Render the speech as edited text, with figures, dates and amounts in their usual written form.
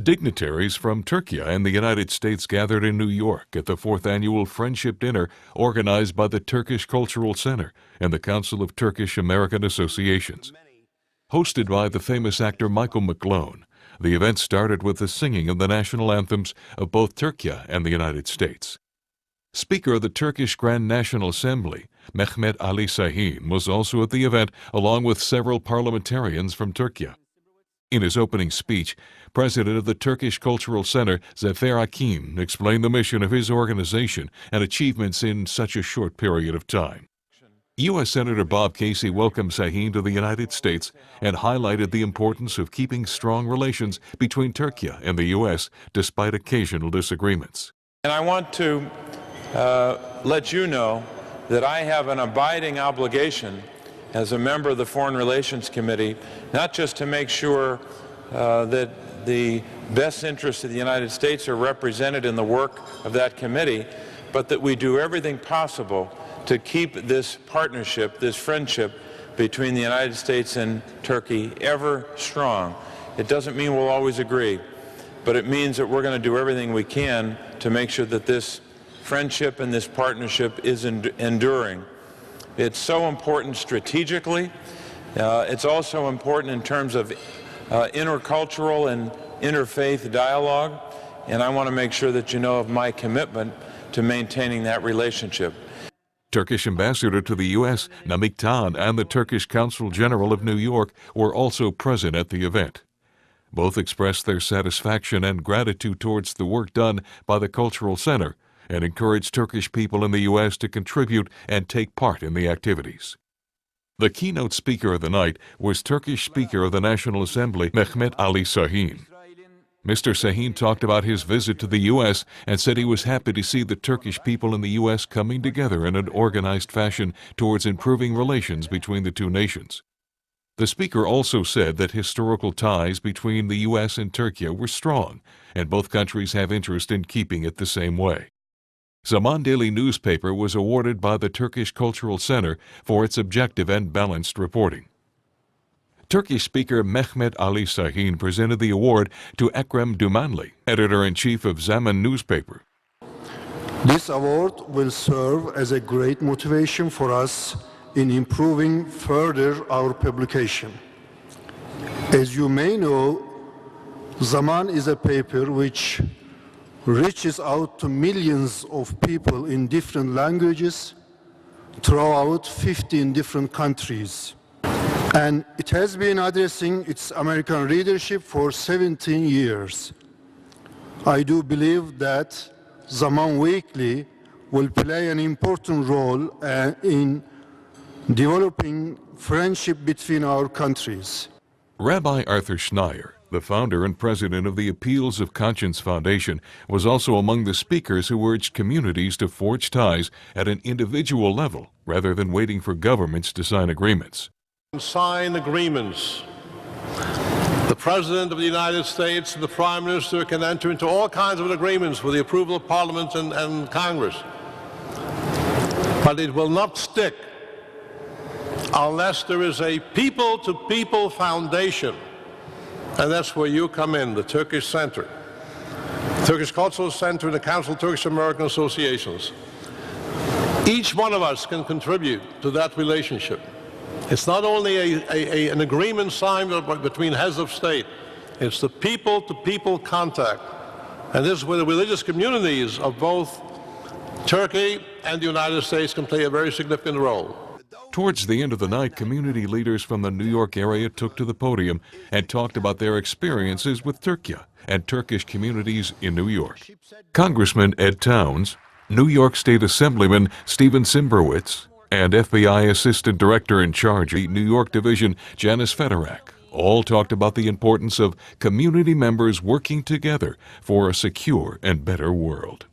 Dignitaries from Turkey and the United States gathered in New York at the 4th Annual Friendship Dinner organized by the Turkish Cultural Center and the Council of Turkish American Associations. Hosted by the famous actor Michael McClone, the event started with the singing of the national anthems of both Turkey and the United States. Speaker of the Turkish Grand National Assembly, Mehmet Ali Şahin, was also at the event along with several parliamentarians from Turkey. In his opening speech, President of the Turkish Cultural Center, Zafer Hakim, explained the mission of his organization and achievements in such a short period of time. U.S. Senator Bob Casey welcomed Şahin to the United States and highlighted the importance of keeping strong relations between Turkey and the U.S. despite occasional disagreements. And I want to let you know that I have an abiding obligation as a member of the Foreign Relations Committee, not just to make sure that the best interests of the United States are represented in the work of that committee, but that we do everything possible to keep this partnership, this friendship between the United States and Turkey ever strong. It doesn't mean we'll always agree, but it means that we're going to do everything we can to make sure that this friendship and this partnership is enduring. It's so important strategically. It's also important in terms of intercultural and interfaith dialogue, and I want to make sure that you know of my commitment to maintaining that relationship. Turkish Ambassador to the U.S., Namık Tan, and the Turkish Consul General of New York were also present at the event. Both expressed their satisfaction and gratitude towards the work done by the Cultural Center and encouraged Turkish people in the U.S. to contribute and take part in the activities. The keynote speaker of the night was Turkish Speaker of the National Assembly, Mehmet Ali Şahin. Mr. Şahin talked about his visit to the U.S. and said he was happy to see the Turkish people in the U.S. coming together in an organized fashion towards improving relations between the two nations. The speaker also said that historical ties between the U.S. and Turkey were strong, and both countries have interest in keeping it the same way. Zaman daily newspaper was awarded by the Turkish Cultural Center for its objective and balanced reporting. Turkish Speaker Mehmet Ali Şahin presented the award to Ekrem Dumanli, editor-in-chief of Zaman newspaper. This award will serve as a great motivation for us in improving further our publication. As you may know, Zaman is a paper which reaches out to millions of people in different languages throughout 15 different countries. And it has been addressing its American readership for 17 years. I do believe that Zaman Weekly will play an important role in developing friendship between our countries. Rabbi Arthur Schneier, the founder and president of the Appeals of Conscience Foundation, was also among the speakers who urged communities to forge ties at an individual level rather than waiting for governments to sign agreements. Sign agreements. The President of the United States and the Prime Minister can enter into all kinds of agreements with the approval of Parliament and Congress. But it will not stick unless there is a people-to-people foundation. And that's where you come in, the Turkish Center, Turkish Cultural Center, and the Council of Turkish American Associations. Each one of us can contribute to that relationship. It's not only an agreement signed between heads of state, it's the people-to-people contact. And this is where the religious communities of both Turkey and the United States can play a very significant role. Towards the end of the night, community leaders from the New York area took to the podium and talked about their experiences with Turkey and Turkish communities in New York. Congressman Ed Towns, New York State Assemblyman Stephen Simberwitz, and FBI Assistant Director in charge of the New York Division Janice Fedorak all talked about the importance of community members working together for a secure and better world.